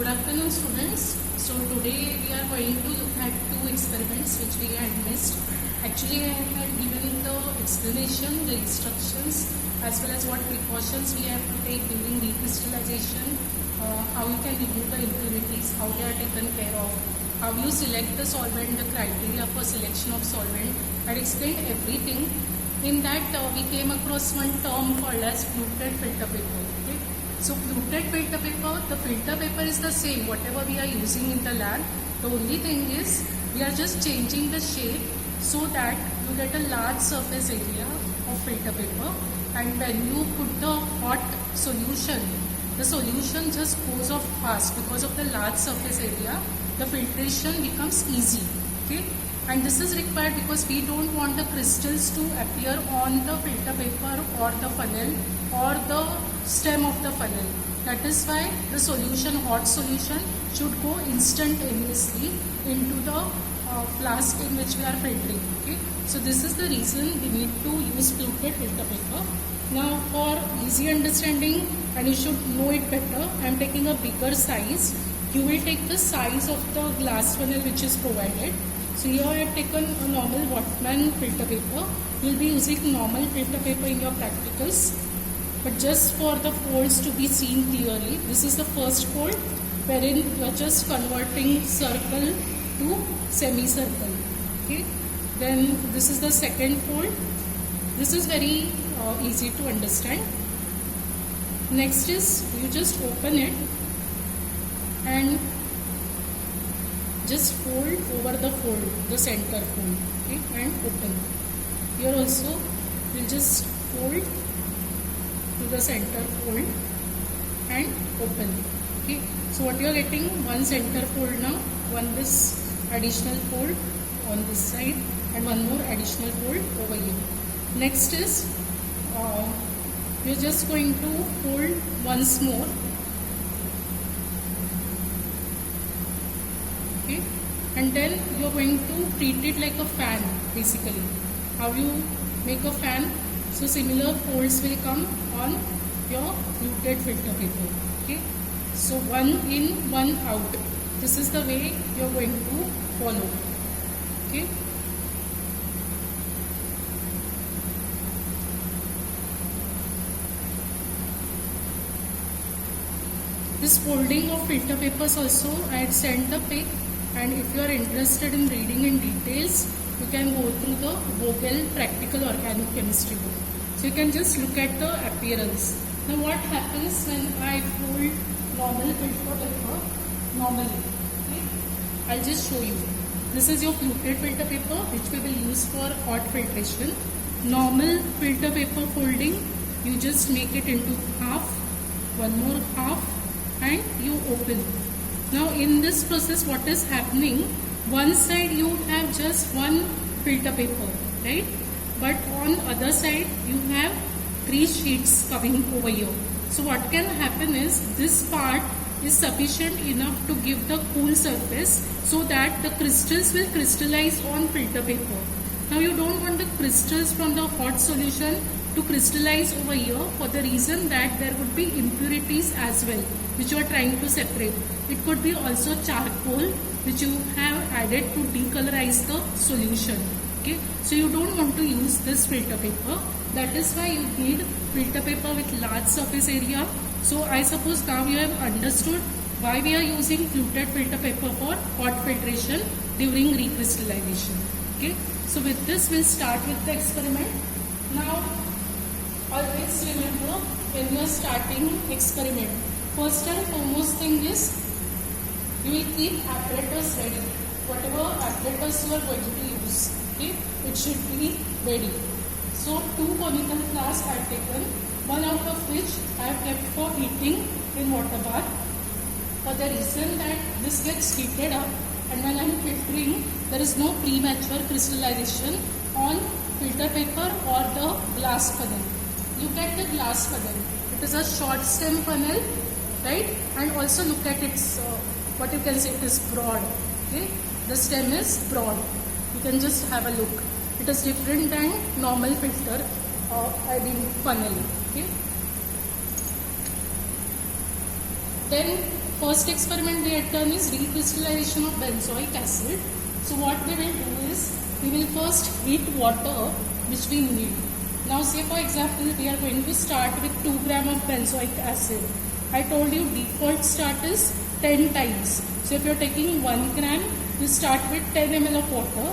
Good afternoon, students. So today we are going to look at two experiments which we had missed. Actually, I had given the explanation, the instructions, as well as what precautions we have to take during recrystallization, how you can remove the impurities, how they are taken care of, how you select the solvent, the criteria for selection of solvent. I had explained everything. In that, we came across one term called as fluted filter paper. Okay? So fluted filter paper, the filter paper is the same, whatever we are using in the lab. The only thing is, we are just changing the shape so that you get a large surface area of filter paper. And when you put the hot solution, the solution just goes off fast because of the large surface area. The filtration becomes easy. Okay? And this is required because we don't want the crystals to appear on the filter paper or the funnel or the stem of the funnel. That is why the solution, hot solution, should go instantaneously into the flask in which we are filtering. Okay? So this is the reason we need to use fluted filter paper. Now for easy understanding, and you should know it better, I am taking a bigger size. You will take the size of the glass funnel which is provided. So here I have taken a normal Wattmann filter paper. You will be using normal filter paper in your practicals. But just for the folds to be seen clearly, this is the first fold wherein you are just converting circle to semicircle. Okay. Then this is the second fold. This is very easy to understand. Next is you just open it and just fold over the fold, the center fold, okay, and open. Here also we'll just fold to the center fold and open. Okay, so what you are getting, one center fold now, one this additional fold on this side and one more additional fold over here. Next is we are just going to fold once more. Okay, and then you are going to treat it like a fan basically. How you make a fan? So similar folds will come on your fluted filter paper. Okay, so one in, one out. This is the way you are going to follow. Okay. This folding of filter papers also I had sent a pic, and if you are interested in reading in details, you can go through the Vogel Practical Organic Chemistry book. So you can just look at the appearance. Now what happens when I fold normal filter paper normally? Okay? I'll just show you. This is your fluted filter paper which we will use for hot filtration. Normal filter paper folding, you just make it into half, one more half, and you open. Now in this process what is happening, one side you have just one filter paper, right? But on other side you have three sheets coming over here. So what can happen is this part is sufficient enough to give the cool surface so that the crystals will crystallize on filter paper. Now you don't want the crystals from the hot solution to crystallize over here for the reason that there would be impurities as well which you are trying to separate. It could be also charcoal which you have added to decolorize the solution. Okay, so you don't want to use this filter paper. That is why you need filter paper with large surface area. So I suppose now you have understood why we are using fluted filter paper for hot filtration during recrystallization. Okay, so with this we'll start with the experiment. Now always remember when you are starting experiment, first and foremost thing is you will keep apparatus ready. Whatever apparatus you are going to use, okay, it should be ready. So 2 conical flasks I have taken, one out of which I have kept for heating in water bath for the reason that this gets heated up, and when I am filtering there is no premature crystallization on filter paper or the glass funnel. Look at the glass funnel. It is a short stem funnel, right? And also look at its, what you can say, it is broad. Okay? The stem is broad. You can just have a look. It is different than normal filter, funnel. Okay? Then first experiment we had done is recrystallization of benzoic acid. So what we will do is, we will first heat water which we need. Now say for example, we are going to start with 2 gram of benzoic acid. I told you default start is 10 times. So if you are taking 1 gram, you start with 10 ml of water.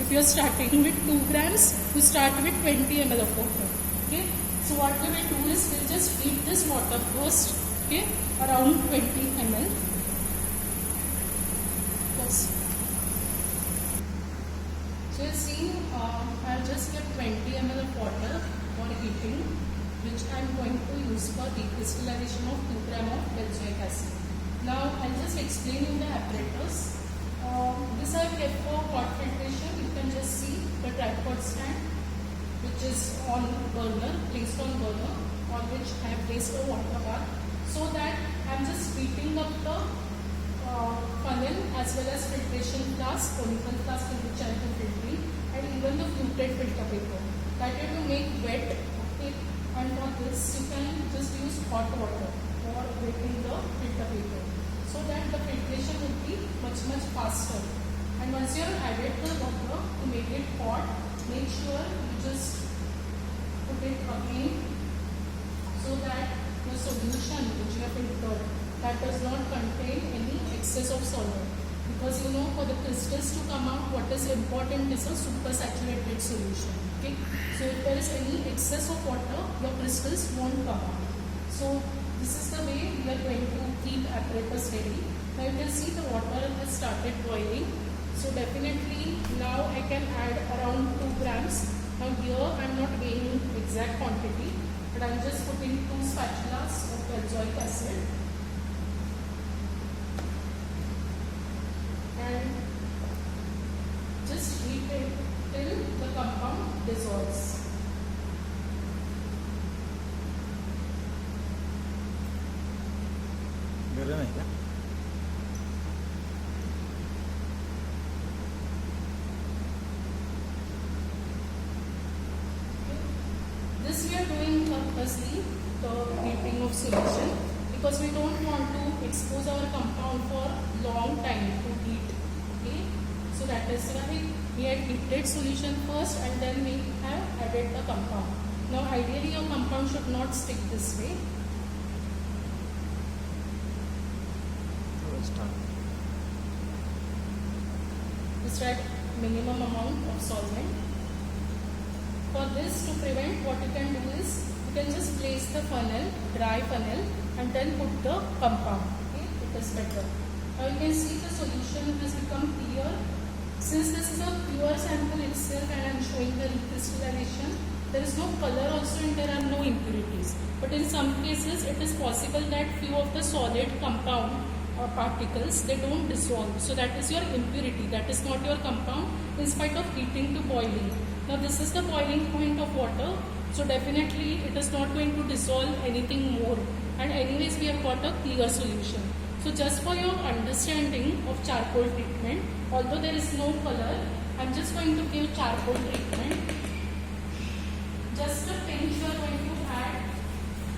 If you are starting with 2 grams, you start with 20 ml of water. Okay. So what we will do is, we will just heat this water first. Okay, around 20 ml. Yes. So you see, I have just kept 20 ml of water for heating, which I am going to use for decrystallization of 2 gram of benzoic acid. Now I will just explain you the apparatus. This I have kept for hot filtration. You can just see the tripod stand, which is on burner, placed on burner, on which I have placed a water bath, so that I am just heating up the funnel as well as filtration flask, conical flask in which I am filtering, and even the fluted filter paper. That you have to make wet. Okay, and for this you can just use hot water for wetting the filter paper, so that the filtration would be much faster. And once you have added the water to make it hot, make sure you just put it again, so that the solution which you have filtered, that does not contain any excess of solvent. Because you know, for the crystals to come out, what is important is a supersaturated solution. Okay, so if there is any excess of water, your crystals won't come out. So this is the way we are going to keep apparatus ready. Now you can see the water has started boiling. So definitely now I can add around 2 grams. Now here I am not weighing exact quantity, but I am just putting 2 spatulas of benzoic acid. And just heat it till the compound dissolves. This we are doing purposely, the heating of solution, because we don't want to expose our compound for long time to heat. Okay, so that is why we had heated solution first and then we have added the compound. Now ideally your compound should not stick this way. Just add minimum amount of solvent. For this, to prevent, what you can do is, you can just place the funnel, dry funnel, and then put the compound. Okay, it is better. Now you can see the solution has become clear. Since this is a pure sample itself and I am showing the recrystallization, there is no color also and there are no impurities. But in some cases, it is possible that few of the solid compound or particles, they don't dissolve. So that is your impurity. That is not your compound in spite of heating to boiling. Now this is the boiling point of water. So definitely it is not going to dissolve anything more. And anyways we have got a clear solution. So just for your understanding of charcoal treatment, although there is no color, I am just going to give charcoal treatment. Just a pinch you are going to add.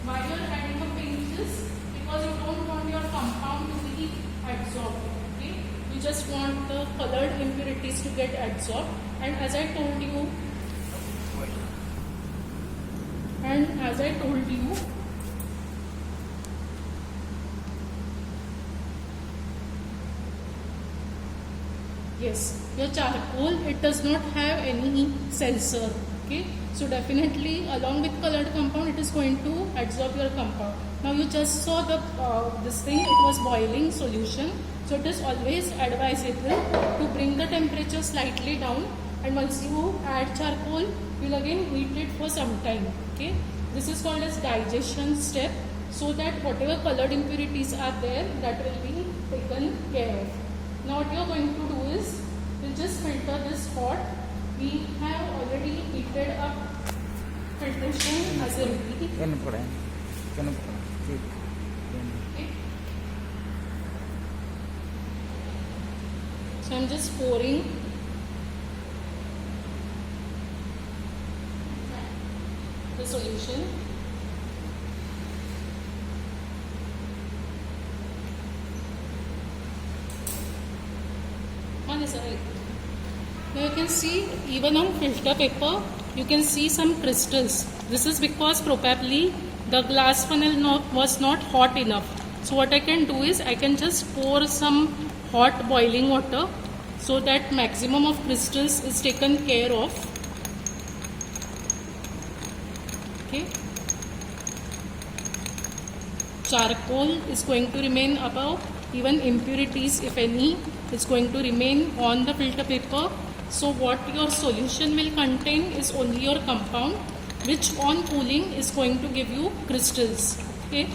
Why you are adding a pinch is because you don't want your compound to be absorbed. Okay? You just want the colored impurities to get absorbed. And as I told you, yes, your charcoal, it does not have any sensor. Okay, so definitely along with colored compound, it is going to absorb your compound. Now you just saw the this thing, it was boiling solution. So it is always advisable to bring the temperature slightly down, and once you add charcoal, you will again heat it for some time. Okay, this is called as digestion step, so that whatever colored impurities are there, that will be taken care of. Now what you are going to do is, you just filter this hot. We have already heated up filtration assembly. Okay. So I am just pouring the solution. Now you can see even on filter paper you can see some crystals. This is because probably the glass funnel was not hot enough. So what I can do is I can just pour some hot boiling water so that maximum of crystals is taken care of. Okay. Charcoal is going to remain above, even impurities if any is going to remain on the filter paper. So what your solution will contain is only your compound, which on cooling is going to give you crystals. Okay.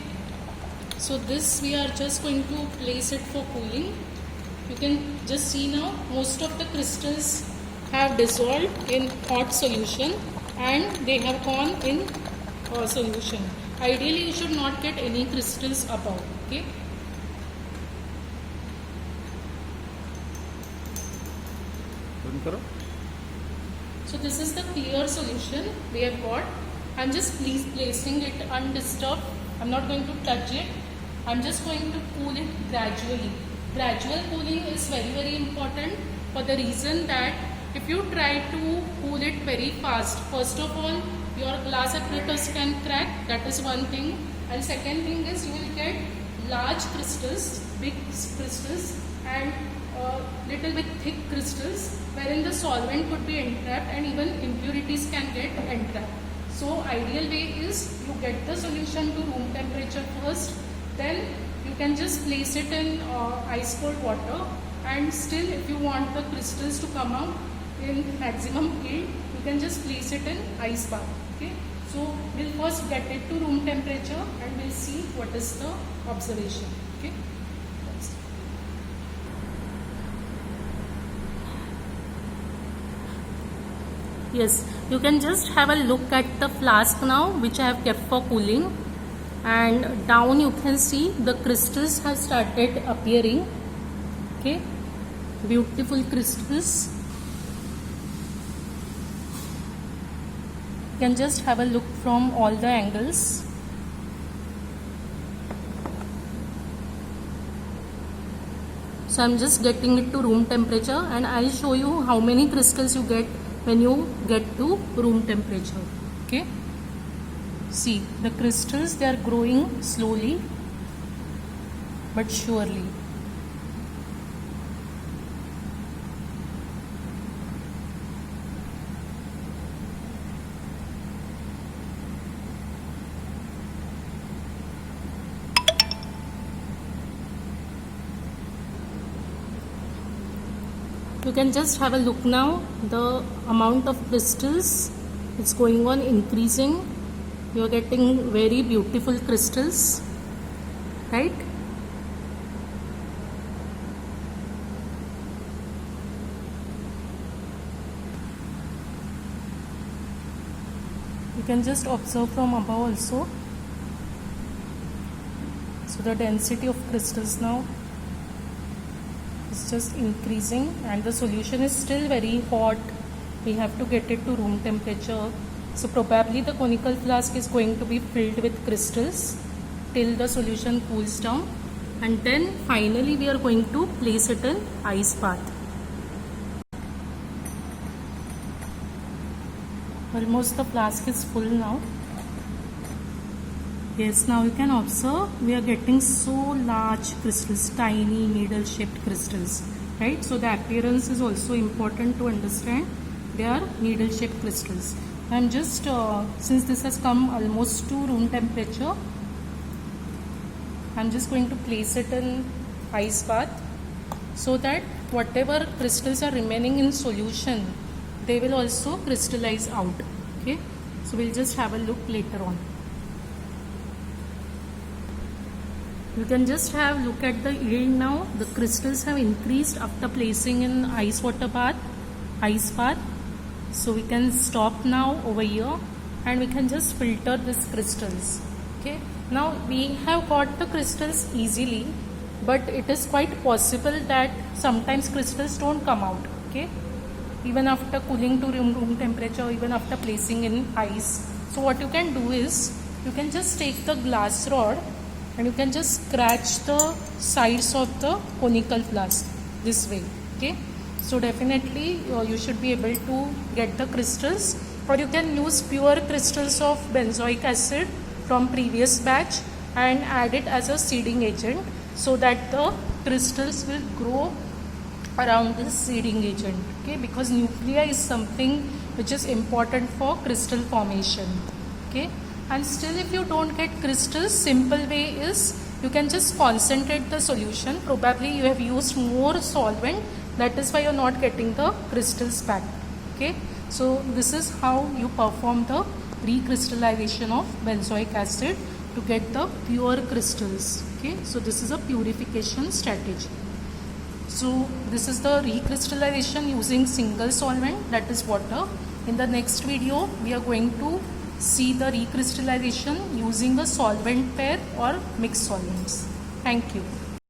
So this we are just going to place it for cooling. You can just see now most of the crystals have dissolved in hot solution and they have gone in solution. Ideally you should not get any crystals above. Okay. So this is the clear solution we have got. I'm just placing it undisturbed. I'm not going to touch it. I'm just going to cool it gradually. Gradual cooling is very important for the reason that if you try to cool it very fast, first of all your glass apparatus can crack, that is one thing, and second thing is you will get large crystals, big crystals and little bit thick crystals wherein the solvent could be entrapped and even impurities can get entrapped. So ideal way is you get the solution to room temperature first, then you can just place it in ice cold water, and still if you want the crystals to come out in maximum yield, you can just place it in ice bath. Okay. So we'll first get it to room temperature and we'll see what is the observation. Okay. Yes, you can just have a look at the flask now which I have kept for cooling, and down you can see the crystals have started appearing. Okay, beautiful crystals. You can just have a look from all the angles. So I'm just getting it to room temperature and I'll show you how many crystals you get when you get to room temperature. Okay. See, the crystals, they are growing slowly but surely. You can just have a look now, the amount of crystals is going on increasing. You are getting very beautiful crystals, right? You can just observe from above also. So the density of crystals now is just increasing and the solution is still very hot. We have to get it to room temperature. So probably the conical flask is going to be filled with crystals till the solution cools down, and then finally we are going to place it in ice bath. Almost the flask is full now. Yes, now you can observe we are getting so large crystals, tiny needle shaped crystals, right? So the appearance is also important to understand. They are needle shaped crystals. I'm just, since this has come almost to room temperature, I'm just going to place it in ice bath so that whatever crystals are remaining in solution, they will also crystallize out. Okay, so we'll just have a look later on. You can just have look at the yield now. The crystals have increased after placing in ice bath. So we can stop now over here and we can just filter these crystals. Okay. Now we have got the crystals easily, but it is quite possible that sometimes crystals don't come out. Okay. Even after cooling to room temperature, even after placing in ice. So what you can do is you can just take the glass rod and you can just scratch the sides of the conical flask this way. Okay. So definitely you should be able to get the crystals, or you can use pure crystals of benzoic acid from previous batch and add it as a seeding agent so that the crystals will grow around this seeding agent. Okay, because nuclei is something which is important for crystal formation. Okay, and still if you don't get crystals, simple way is you can just concentrate the solution. Probably you have used more solvent, that is why you're not getting the crystals back. Okay, so this is how you perform the recrystallization of benzoic acid to get the pure crystals. Okay, so this is a purification strategy. So this is the recrystallization using single solvent, that is water. In the next video we are going to see the recrystallization using a solvent pair or mixed solvents. Thank you.